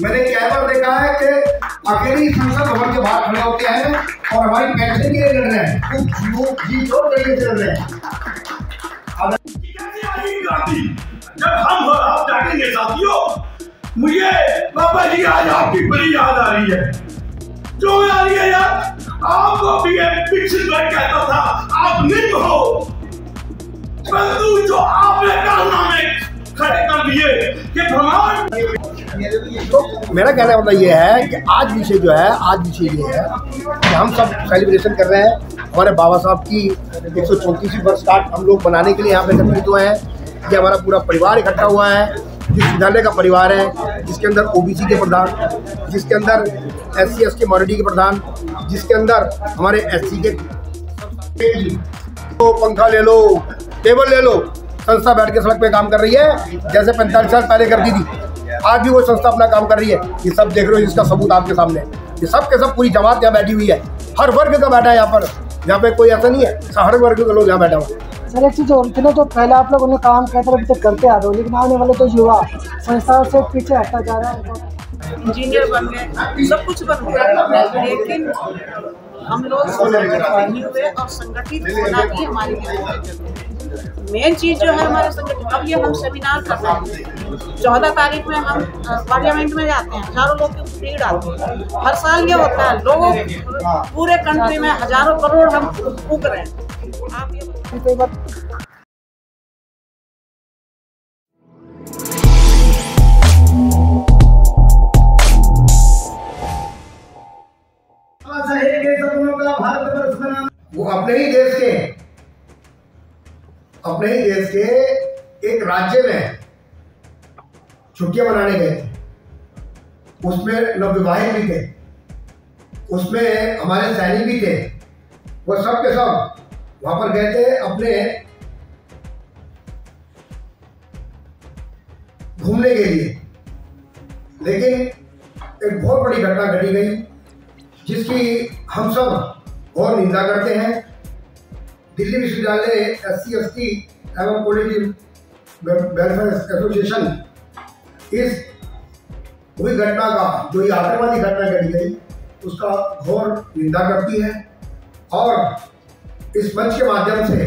मैंने कई बार देखा है कि अकेले संसद भवन के बाहर खड़े होते हैं और हमारी पेंशन के लिए लड़ रहे हैं, जी जोर तरीके से लड़ रहे हैं। जब हम और आप जागेंगे साथियों, मुझे बाबा जी आज आपकी बड़ी याद आ रही है। जो आ रही है यार, आपको भी एक पिछड़ कहता था आप निम्न हो, परंतु जो आपने कारनामे खड़े कर दिए कि ब्रह्मांड। तो मेरा कहने का मतलब ये है कि आज विषय जो है, आज विषय ये है कि हम सब सेलिब्रेशन कर रहे हैं हमारे बाबा साहब की 134वीं वर्षगांठ हम लोग बनाने के लिए यहाँ पे एकत्रित हुए हैं। ये हमारा पूरा परिवार इकट्ठा हुआ है, जिस विद्यालय का परिवार है, जिसके अंदर ओबीसी के प्रधान, जिसके अंदर SC ST माइनॉरिटी के प्रधान, जिसके अंदर हमारे SC के, तो पंखा ले लो, टेबल ले लो, संस्था बैठ के सड़क पे काम कर रही है जैसे 45 साल पहले करती थी। आज भी वो संस्था अपना काम कर रही है। ये सब देख रहे हो, इसका सबूत आपके सामने। ये सब के सब पूरी जमात यहाँ बैठी हुई है, हर वर्ग का बैठा है यहाँ पर, यहाँ पे कोई ऐसा नहीं है, हर वर्ग के लोग यहाँ बैठा हुआ। सर एक चीज़ और थी ना, तो पहले आप लोग उन्हें काम कहते अभी तक करते आ रहे हो, लेकिन आने वाले तो युवा संस्थाओं से पीछे हटता जा रहा है। इंजीनियर बन गए, सब कुछ बन गया, लेकिन हम लोग संगठित नहीं हुए और संगठित होना भी हमारी मेन चीज जो है हमारे संगठन। अब ये हम सेमिनार कर रहे हैं, 14 तारीख में हम पार्लियामेंट में जाते हैं, हजारों लोग की भीड़ आती है। हर साल ये होता है, लोगों पूरे कंट्री में हजारों करोड़ हम फूक रहे हैं। आप ये वो अपने ही देश के एक राज्य में छुट्टियां मनाने गए थे। उसमें नवविवाहित भी थे, उसमें हमारे सैनिक भी थे। वो सब के सब वहां पर गए थे अपने घूमने के लिए, लेकिन एक बहुत बड़ी घटना घटी गई जिसकी हम सब और निंदा करते हैं। दिल्ली विश्वविद्यालय SC ST एवं कॉलेज वेलफेयर एसोसिएशन इस हुई घटना का, जो ये आतंकवादी घटना घटी गई, उसका घोर निंदा करती है। और इस मंच के माध्यम से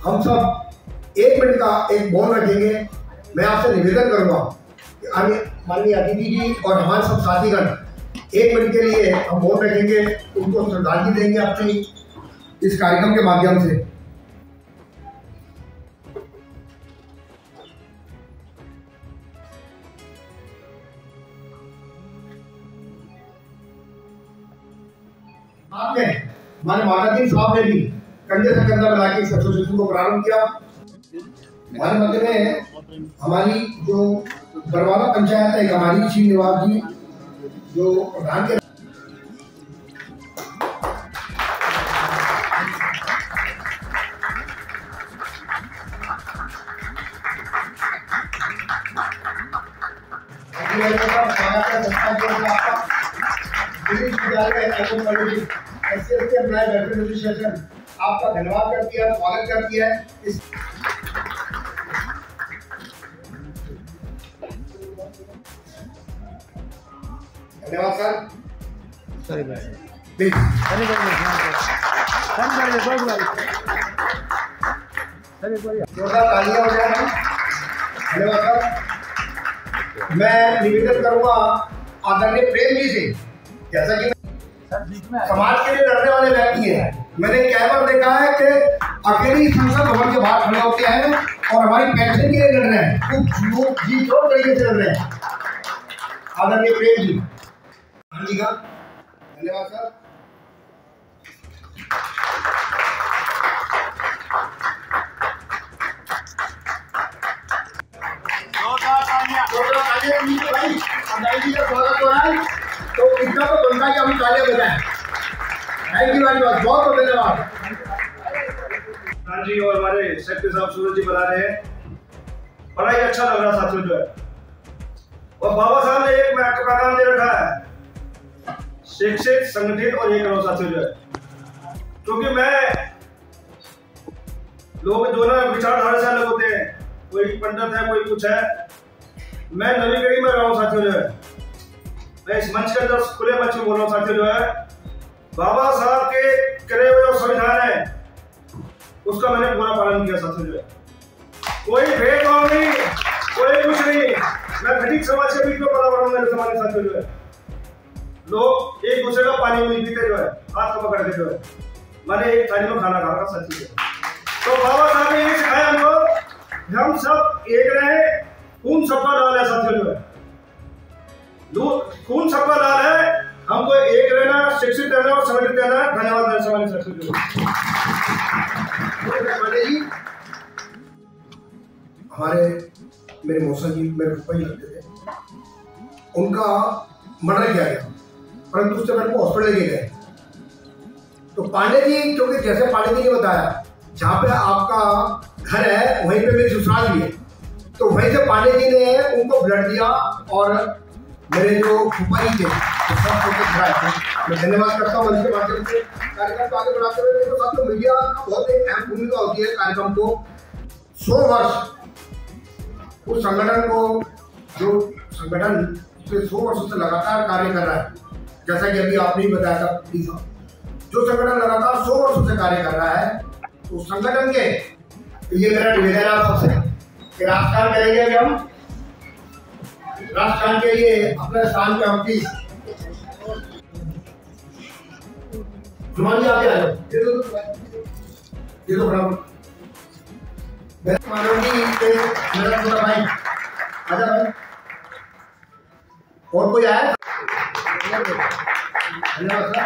हम सब 1 मिनट का एक मौन रखेंगे। मैं आपसे निवेदन करूंगा कि माननीय अतिथि जी और हमारे सब साथीगण 1 मिनट के लिए हम मौन रखेंगे, उनको श्रद्धांजलि देंगे अपनी इस कार्यक्रम के माध्यम से। बाद में हमारे माताजी साहब ने भी कंधे से कंधा मिला के इस एसोसिएशन को प्रारंभ किया। हमारे मध्य में हमारी जो बरवाला पंचायत है, हमारी श्रीनिवास जी जो प्रधान के आपका धन्यवाद करती है, स्वागत करती है। धन्यवाद सर। जोरदार तालियां हो जाए। धन्यवाद सर। मैं निवेदन करूंगा आदरणीय प्रेम जी से, जैसा कि समाज के लिए लड़ने वाले व्यक्ति हैं। मैंने कई बार देखा है कि अकेले संसद भवन के बाहर खड़े होते हैं और हमारी पेंशन के लिए लड़ रहे हैं, जी जोर तरीके से लड़ रहे हैं। आदरणीय प्रेम जी, हाँ जी का धन्यवाद सर। जी का स्वागत हो रहा है, तो इतना तो बनता है कि हम तालियां बजाएं। थैंक यू वेरी मच, बहुत बहुत धन्यवाद। हाँ जी, और हमारे सेक्रेटरी साहब सूरज जी बता रहे हैं, बड़ा ही अच्छा लग रहा साथियों जो है। और बाबा साहब ने एक पैगाम दे रखा है, शिक्षित, संगठित और एक रहो साथियों जो है। क्योंकि मैं लोग जो ना विचारधारा से अलग होते हैं, कोई पंडित है, कोई कुछ है, मैं नवी गढ़ी में रहा हूँ साथियों जो है। मैं इस मंच के अंदर खुले मंच में बोल रहा हूँ साथियों, जो है बाबा साहब के करे हुए जो संविधान है उसका मैंने पूरा पालन किया साथियों। जो है कोई भेदभाव नहीं, कोई कुछ नहीं। मैं घटित समाज के बीच में पला बड़ा हूँ मेरे समाज के साथियों। जो है लोग एक दूसरे का पानी नहीं पीते, जो है हाथ को पकड़ के, जो है मैंने एक थाली में खाना खा रहा साथियों। तो बाबा साहब ने ये सिखाया हमको, हम सब एक रहे, खून सबका लाल है साथियों। जो है खून सबका लाल है, हमको एक रहना, शिक्षित रहना और संगठित रहना। धन्यवाद समाज साथियों। हमारे मेरे मौसा जी मेरे पापा जी लगते थे, उनका मर्डर किया गया, परंतु उससे मेरे को हॉस्पिटल लेके गए। तो पांडे जी, क्योंकि जैसे पांडे जी ने बताया जहाँ पे आपका घर है वहीं पे मेरी ससुराल भी है, तो वहीं से पांडे जी ने उनको ब्लड दिया और मेरे जो फूफा जी थे तो सब फोटो खड़ाए थे। मैं धन्यवाद करता हूँ मंच के माध्यम से कार्यक्रम को आगे बढ़ाते हुए। देखो साथियों, मीडिया का बहुत एक अहम भूमिका होती है कार्यक्रम को 100 वर्ष उस संगठन को, जो संगठन पिछले 100 वर्षों से लगातार कार्य कर रहा है, जैसा कि अभी आपने ही बताया था जो संगठन लगातार 100 वर्षों से कार्य कर रहा है, तो संगठन के ये मेरा निवेदन है आप सबसे कि राजस्थान करेंगे। अभी हम राजस्थान के लिए अपने स्थान पे हम प्लीज जुमानी आगे आ जाओ, ये तो बराबर मानवी के मेरा छोटा भाई आजा भाई। और कोई आया? धन्यवाद सर।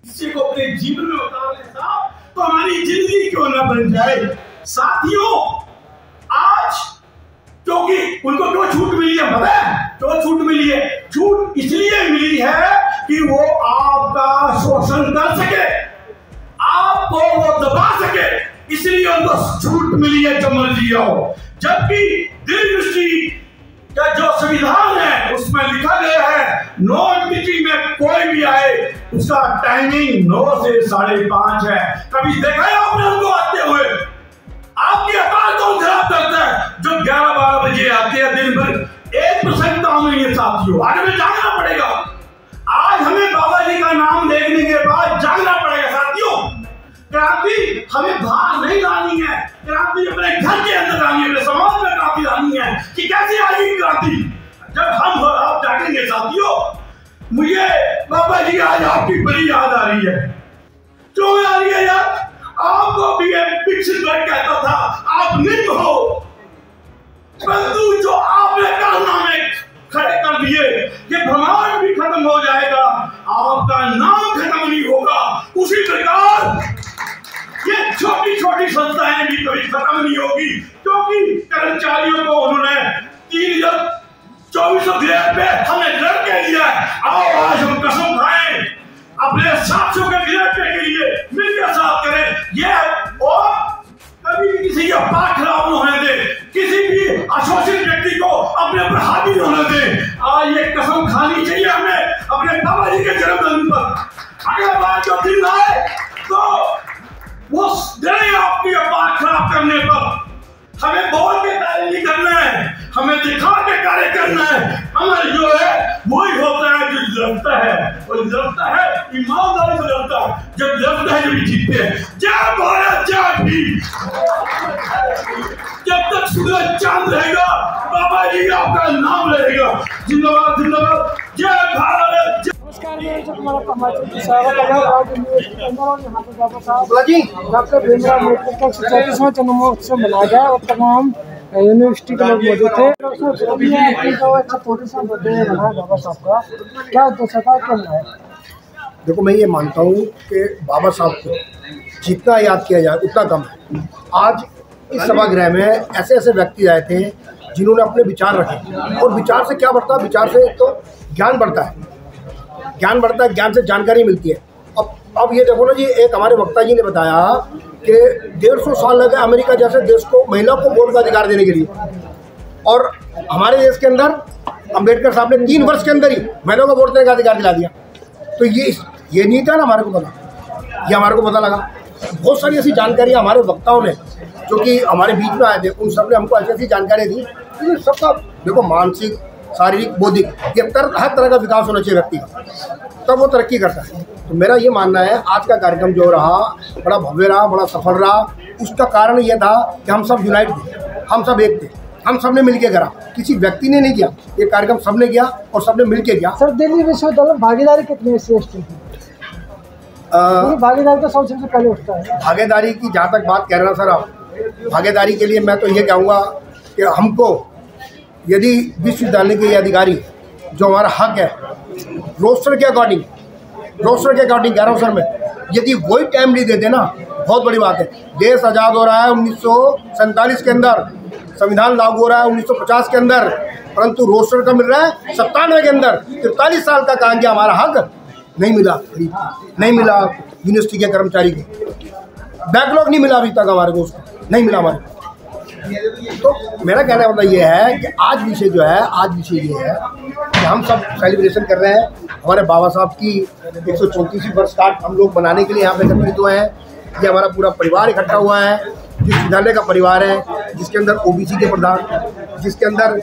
किसी को अपने जीवन में उतार लेता तो हमारी जिंदगी क्यों ना बन जाए। साथियों, आज क्योंकि उनको क्यों छूट मिली है पता है? क्यों छूट मिली है? छूट इसलिए मिली है कि वो आपका शोषण कर सके, आपको वो दबा सके, इसलिए उनको छूट मिली है जो मर्जी आओ। जबकि दिल्ली यूनिवर्सिटी का जो संविधान है उसमें लिखा गया है नॉन टीचिंग में कोई भी आए उसका टाइमिंग 9 से 5:30 है। कभी देखा है आपने उनको आते हुए? आपकी अकाल कौन खराब करता है जो 11-12 बजे आते हैं दिन भर? 1% काम नहीं है साथियों, आगे में जागना पड़ेगा। आज हमें बाबा जी का नाम देखने के बाद जागना पड़ेगा साथियों। क्रांति हमें बाहर नहीं लानी है, क्रांति अपने घर के अंदर लानी है, अपने समाज में क्रांति लानी है। कि कैसे आएगी क्रांति? जब हम और आप जागेंगे साथियों। मुझे बाबा जी आज आपकी बड़ी याद आ रही है। क्यों आ रही है यार? आपको भी एक पिछड़ कहता था आप निम्न हो, परंतु जो आपने कारनामे खड़े कर दिए, ये ब्रह्मांड भी खत्म हो जाएगा, आपका नाम खत्म नहीं होगा। उसी प्रकार ये छोटी छोटी संस्थाएं भी कभी खत्म नहीं होगी, क्योंकि कर्मचारियों को उन्होंने 3,2400 ग्रेड पे हमें लड़के दिया है। आओ आज हम कसम खाएं अपने साथियों के ग्रेड पे के लिए मिलकर साथ करें ये, और कभी भी किसी का पाठ खराब न होने दे, किसी भी अशोषित व्यक्ति को अपने ऊपर हावी न होने दे। आज ये कसम खानी चाहिए हमें अपने बाबा जी के जन्मदिन पर। अगला बार जो दिन आए तो वो डरे आपकी बात खराब करने पर। हमें बोल के कार्य नहीं करना है, हमें दिखा के कार्य करना है। हमारे जो है वही होता है जो लड़ता है, और लड़ता है ईमानदारी से लड़ता है। जब लड़ता है जब जीतते हैं। जय भारत जय भीम। जब तक सूरज चांद रहेगा बाबा जी आपका नाम रहेगा। जिंदाबाद जिंदाबाद, जय भारत। नमस्कार, मैं तुम्हारा समाचार स्वागत है। यहाँ पे बाबा साहब डॉक्टर भीमराव अम्बेडकर का 34वां जन्म महोत्सव मनाया गया और तमाम यूनिवर्सिटी के लोग मौजूद थे। बाबा साहब का क्या उद्देश्य था, क्या है? देखो, मैं ये मानता हूँ कि बाबा साहब को जितना याद किया जाए उतना कम है। आज इस सभागृह में ऐसे ऐसे व्यक्ति आए थे जिन्होंने अपने विचार रखे, और विचार से क्या बढ़ता है? विचार से तो ज्ञान बढ़ता है, ज्ञान बढ़ता है, ज्ञान से जानकारी मिलती है। अब ये देखो ना जी, एक हमारे वक्ता जी ने बताया कि 150 साल लगे अमेरिका जैसे देश को महिला को वोट का अधिकार देने के लिए, और हमारे देश के अंदर अम्बेडकर साहब ने 3 वर्ष के अंदर ही महिलाओं को वोट देने का अधिकार दिला दिया। तो ये नहीं था ना हमारे को पता, ये हमारे को पता लगा। बहुत सारी ऐसी जानकारियाँ हमारे वक्ताओं ने जो कि हमारे बीच में आए थे, उन सब ने हमको ऐसी ऐसी जानकारी दी कि सबका देखो मानसिक, शारीरिक, बौद्धिक, ये हर तरह का विकास होना चाहिए व्यक्ति का, तब वो तरक्की करता है। तो मेरा ये मानना है आज का कार्यक्रम जो रहा बड़ा भव्य रहा, बड़ा सफल रहा। उसका कारण ये था कि हम सब यूनाइट थे, हम सब एक थे, हम सब ने मिलकर करा, किसी व्यक्ति ने नहीं किया, ये कार्यक्रम सबने किया और सबने मिलकर किया। सर दिल्ली विश्वविद्यालय में भागीदारी कितनी है? भागीदारी तो सबसे पहले उठता है। भागीदारी की जहाँ तक बात कह रहे हैं सर आप, भागीदारी के लिए मैं तो ये कहूँगा कि हमको यदि विश्वविद्यालय के अधिकारी जो हमारा हक है रोस्टर के अकॉर्डिंग कह रहा हूँ सर मैं, यदि वही टाइम नहीं देते ना, बहुत बड़ी बात है। देश आज़ाद हो रहा है 1947 के अंदर, संविधान लागू हो रहा है 1950 के अंदर, परंतु रोस्टर का मिल रहा है 97 के अंदर। 43 साल का काम किया, हमारा हक नहीं मिला यूनिवर्सिटी के कर्मचारी को, बैकलॉग नहीं मिला अभी तक हमारे को, उसको नहीं मिला हमारे। तो मेरा कहने का मतलब ये है कि आज विषय ये है कि हम सब सेलिब्रेशन कर रहे हैं, हमारे बाबा साहब की 134वीं वर्षगांठ हम लोग मनाने के लिए यहाँ पे एकत्रित हुए हैं। ये हमारा पूरा परिवार इकट्ठा हुआ है, जिस विद्यालय का परिवार है, जिसके अंदर ओबीसी के प्रधान, जिसके अंदर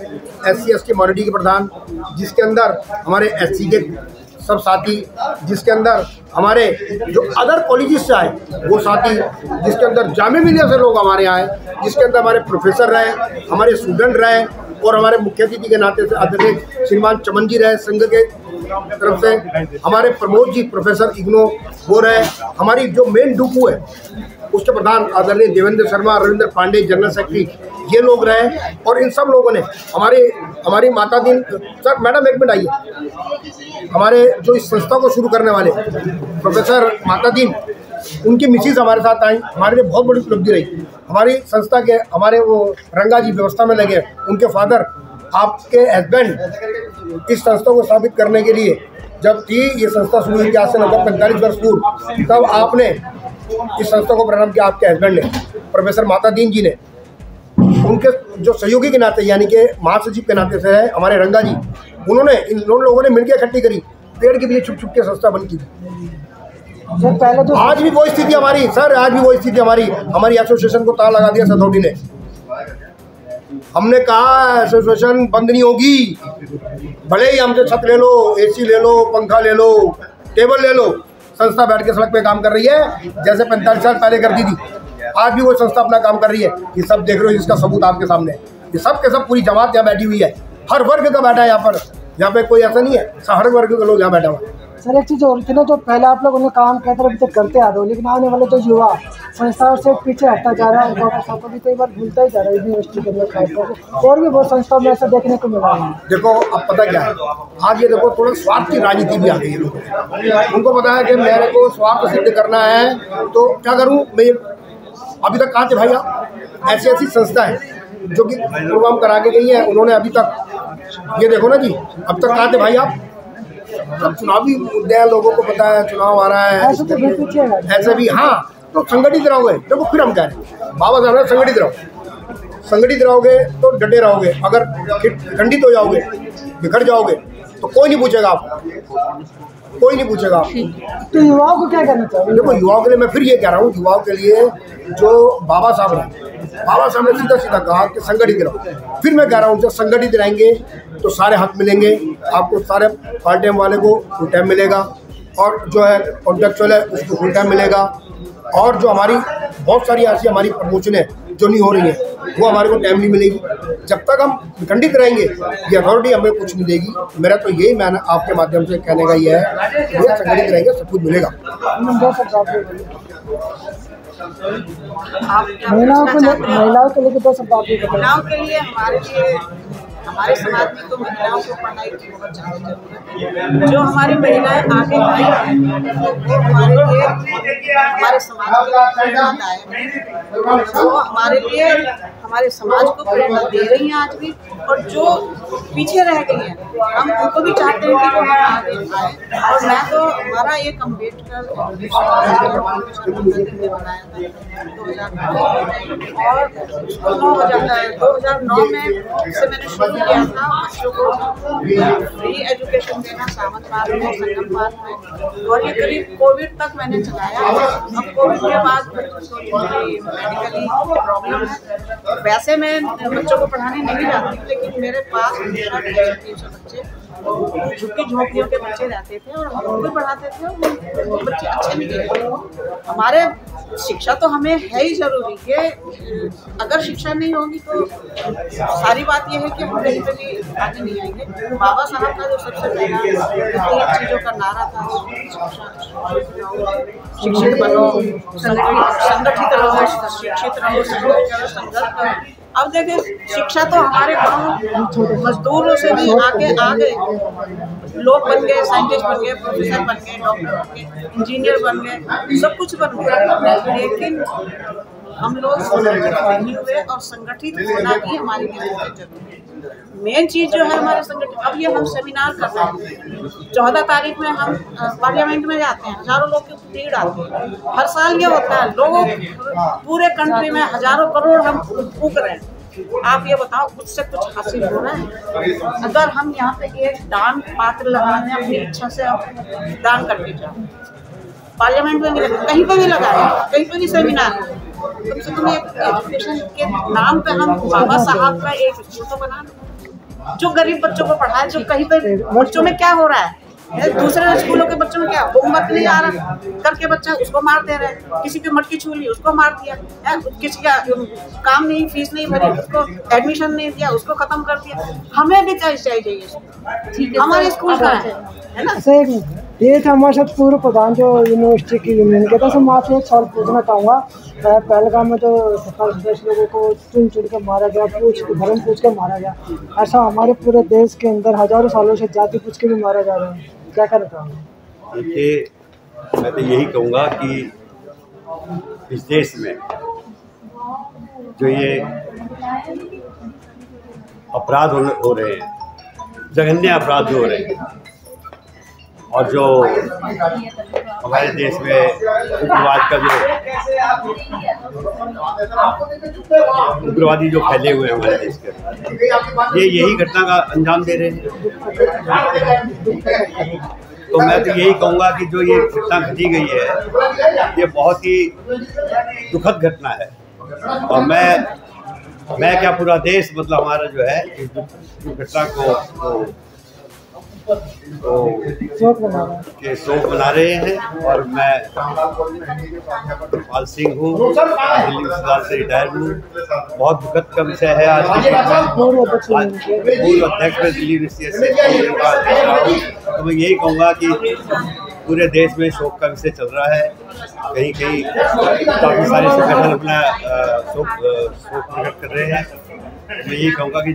SC/ST माइनॉरिटी के प्रधान, जिसके अंदर हमारे SC के सब साथी, जिसके अंदर हमारे जो अदर कॉलेजेस से आए वो साथी, जिसके अंदर जामिया मिलिया से लोग हमारे यहाँ आए, जिसके अंदर हमारे प्रोफेसर रहे, हमारे स्टूडेंट रहे और हमारे मुख्य अतिथि के नाते से आदरणीय श्रीमान चमन जी रहे संघ के तरफ से, हमारे प्रमोद जी प्रोफेसर इग्नो वो रहे, हमारी जो मेन डुकू है उसके प्रधान आदरणीय देवेंद्र शर्मा, रविंद्र पांडे जनरल सेक्रेटरी, ये लोग रहे। और इन सब लोगों ने हमारी माता दिन सर, मैडम एक मिनट आइए, हमारे जो इस संस्था को शुरू करने वाले प्रोफेसर माता दिन, उनकी मिसिज हमारे साथ आई, हमारे लिए बहुत बड़ी उपलब्धि रही। हमारी संस्था के हमारे वो रंगा जी व्यवस्था में लगे, उनके फादर आपके हस्बैंड इस संस्था को स्थापित करने के लिए जब थी ये संस्था शुरू हुई आज से लगभग 45 वर्ष पूर्व, तब आपने इस संस्था को प्रारंभ किया, आपके हस्बैंड ने, प्रोफेसर माता दीन जी ने। उनके जो सहयोगी के नाते यानी कि महासचिव के नाते से है हमारे रंगा जी, उन्होंने इन लोगों ने मिलकर इकट्ठी करी, पेड़ के पीछे छुप छुप के संस्था बन की थी। पहले तो आज भी वो स्थिति हमारी सर, हमारी एसोसिएशन को ताला लगा दिया सथौड़ी ने। हमने कहा एसोसिएशन बंद नहीं होगी, भले ही हमसे छत ले लो, AC ले लो, पंखा ले लो, टेबल ले लो, संस्था बैठ के सड़क पे काम कर रही है जैसे 45 साल पहले करती थी। आज भी वो संस्था अपना काम कर रही है। ये सब देख रहे हो, इसका सबूत आपके सामने है। ये सब के सब पूरी जमात यहाँ बैठी हुई है, हर वर्ग का बैठा है यहाँ पे कोई ऐसा नहीं है, हर वर्ग के लोग यहाँ बैठा हुआ है। सर एक चीज़ और थी ना, जो पहले आप लोग उन्हें काम कहते अभी तक करते आ रहे हो, लेकिन आने वाले जो युवा संस्थाओं से पीछे हटता जा रहा है, बाबा साहब को भी कई बार भूलता ही जा रहा है यूनिवर्सिटी के अंदर खासतौर पर, और भी बहुत संस्थाओं में ऐसा देखने को मिला है। देखो अब पता क्या है, आज ये देखो थोड़ा स्वार्थ की राजनीति भी आ गई है लोगों को। उनको पता है कि मेरे को स्वार्थ सिद्ध करना है तो क्या करूँ मैं। अभी तक कहाँ थे भाई आप? ऐसी संस्था है जो कि प्रोग्राम करा के गई है उन्होंने अभी तक, ये देखो ना जी, अब तक कहाँ थे भाई आप? अब चुनावी मुद्दे हैं, लोगों को पता है चुनाव आ रहा है, ऐसे भी हाँ, तो संगठित रहोगे। देखो फिर हम कह रहे हैं बाबा साहब संगठित रहोगे तो डटे रहोगे। अगर खंडित हो जाओगे, बिखर जाओगे तो कोई नहीं पूछेगा आपको, तो युवाओं को क्या करना चाहिए? देखो युवाओं के लिए मैं फिर ये कह रहा हूँ, युवाओं के लिए जो बाबा साहब ने सीधा कहा कि संगठित रहो। फिर मैं कह रहा हूँ जब संगठित रहेंगे तो सारे हक मिलेंगे आपको, सारे पार्ट टाइम वाले को फुल टाइम मिलेगा, और जो है कॉन्ट्रेक्चुअल है उसको फुल टाइम मिलेगा। और जो हमारी बहुत सारी ऐसी हमारी प्रमोशनें जो नहीं हो रही है वो हमारे को टाइमली मिलेगी। जब तक हम विखंडित रहेंगे ये अथॉरिटी हमें कुछ नहीं देगी। मेरा तो यही मैंने आपके माध्यम से कहने का ये है कि संगठित रहेंगे सब कुछ मिलेगा। महिलाओं के लिए तो सब बात महिलाओं के लिए हमारे समाज में तो महिलाओं को पढ़ाई की बहुत ज़्यादा जरूरत है। जो हमारी महिलाएं आगे आई हैं वो हमारे लिए हमारे समाज के लिए प्रेरणादायक है, जो हमारे लिए हमारे समाज को प्रेरणा दे रही हैं आज भी, और जो पीछे रह गई हैं हम उनको भी चाहते हैं कि वो हमारे आगे आए। और मैं तो हमारा एक अम्बेडकर बनाया था 2009 और 2009 में से मैंने शुरू किया था बच्चों को फ्री एजुकेशन देना सावंत पार्क में, संगम पार्क में, और ये करीब कोविड तक मैंने चलाया। अब कोविड के बाद मेडिकली प्रॉब्लम है। वैसे मैं बच्चों को पढ़ाने नहीं जाती, लेकिन मेरे पास 300 बच्चे झुग्गी झोंपड़ियों के बच्चे रहते थे और हम भी पढ़ाते थे और वो बच्चे अच्छे निकले। हमारे शिक्षा तो हमें है ही जरूरी है। अगर शिक्षा नहीं होगी तो सारी बात यह है कि हम कहीं पे भी आगे नहीं आएंगे। बाबा साहब का जो सबसे पहला 3 चीज़ों का नारा था, शिक्षित बनो, संगठित रहो, शिक्षित रहो, संघर्ष करो। अब देखिए शिक्षा तो हमारे गाँव मजदूरों से भी आगे आ गए, लोग बन गए, साइंटिस्ट बन गए, प्रोफेसर बन गए, डॉक्टर बन गए, इंजीनियर बन गए, सब कुछ बन गए। लेकिन हम लोग संगठित नहीं हुए और संगठित होना भी हमारे लिए बहुत जरूरी है। मेन चीज जो है हमारे संगठन, अब ये हम सेमिनार कर रहे हैं, 14 तारीख में हम पार्लियामेंट में जाते हैं, हजारों लोग की भीड़ आती है। हर साल ये होता है, लोग पूरे कंट्री में हजारों करोड़ हम फूक रहे हैं। आप ये बताओ उससे कुछ हासिल हो रहा है? अगर हम यहाँ पे एक दान पात्र लगाने अपनी इच्छा से दान करके जाओ, पार्लियामेंट में भी कहीं पे भी लगाए, कहीं पे भी सेमिनार, कम से कम एक एजुकेशन के नाम पे हम बाबा साहब का एक स्कूल तो बना दो जो गरीब बच्चों को पढ़ाए। जो कहीं पे बच्चों में क्या हो रहा है, दूसरे स्कूलों के बच्चों में क्या होमवर्क नहीं आ रहा करके बच्चा उसको मार दे रहे, किसी की मटकी छू ली उसको मार दिया, किसी का काम नहीं, फीस नहीं भरी, उसको एडमिशन नहीं दिया, उसको खत्म कर दिया। हमें भी चाहिए हमारे स्कूल का है ना। सही ये था हमारे साथ पूर्व प्रधान जो यूनिवर्सिटी की यूनियन के था। सर मैं आपसे एक सवाल पूछना चाहूँगा, पहलगाम में तो 27 लोगों को चुन चुन कर मारा गया, धर्म पूछ कर मारा गया, ऐसा हमारे पूरे देश के अंदर हजारों सालों से जाति पूछ के भी मारा जा रहा है, क्या करना चाहूँगा? देखिए मैं तो यही कहूँगा कि इस देश में जो ये अपराध हो रहे हैं, जघन्य अपराध हो रहे हैं, और जो हमारे देश में उग्रवाद का जो उग्रवादी जो फैले हुए हैं हमारे देश के, ये यही घटना का अंजाम दे रहे हैं। तो मैं तो यही कहूँगा कि जो ये घटना घटी गई है ये बहुत ही दुखद घटना है, और मैं क्या पूरा देश मतलब हमारा जो है इस घटना को शोक मना रहे हैं। और मैं पाल सिंह हूँ, दिल्ली विश्वविद्यालय से रिटायर हूँ। बहुत दुखद का विषय है आज पूर्व अध्यक्ष में दिल्ली विश्वविद्यालय से। तो मैं यही कहूँगा कि पूरे देश में शोक का विषय चल रहा है। कहीं कहीं काफ़ी सारे संगठन अपना शोक प्रकट कर रहे हैं। मैं यही कहूँगा कि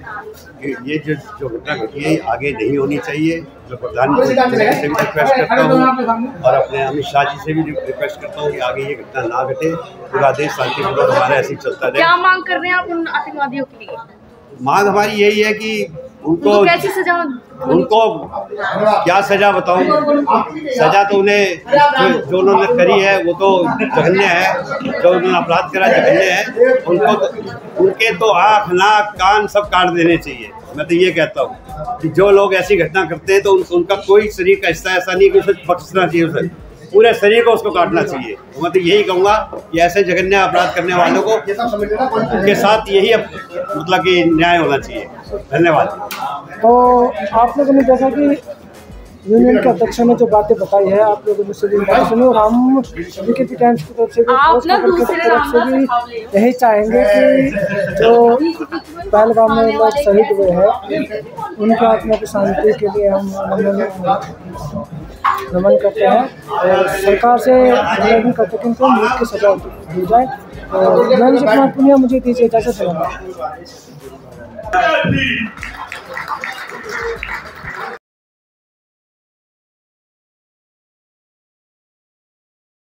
ये जो घटना घटी है आगे नहीं होनी चाहिए। मैं प्रधानमंत्री से भी रिक्वेस्ट करता हूँ और अपने अमित शाह जी से भी रिक्वेस्ट करता हूँ कि आगे ये घटना ना घटे, पूरा देश शांतिपूर्वक हमारा ऐसे चलता रहे। क्या मांग कर रहे हैं आप उन आतंकवादियों के लिए? मांग हमारी यही है कि उनको कैसी सजा, उनको क्या सजा बताऊं। सजा तो उन्हें जो उन्होंने करी है वो तो जघन्य है, जो उन्होंने अपराध करा जघन्य है। उनके तो आँख नाक कान सब काट देने चाहिए। मैं तो ये कहता हूँ कि जो लोग ऐसी घटना करते हैं तो उनका कोई शरीर का हिस्सा ऐसा नहीं कि उसे बख्शना चाहिए, उसे पूरे शरीर को उसको काटना चाहिए। तो मैं तो यही कहूँगा कि ऐसे जघन्य अपराध करने वालों को के साथ यही मतलब कि न्याय होना चाहिए। धन्यवाद। तो आप लोगों ने जैसा कि यूनियन के अध्यक्ष ने जो बातें बताई है, आप लोगों ने सभी बातें सुनी, और हम विकेटी टाइम्स की तरफ से भी यही चाहेंगे कि जो पहलगाम में लोग शहीद हुए हैं उनकी आत्मा की शांति के लिए हम नमन करते हैं और सरकार से निवेदन करते हैं कि उनको मौत की सजा दी जाए। और मैं जितना पुण्य मुझे दीजिए जैसे चला।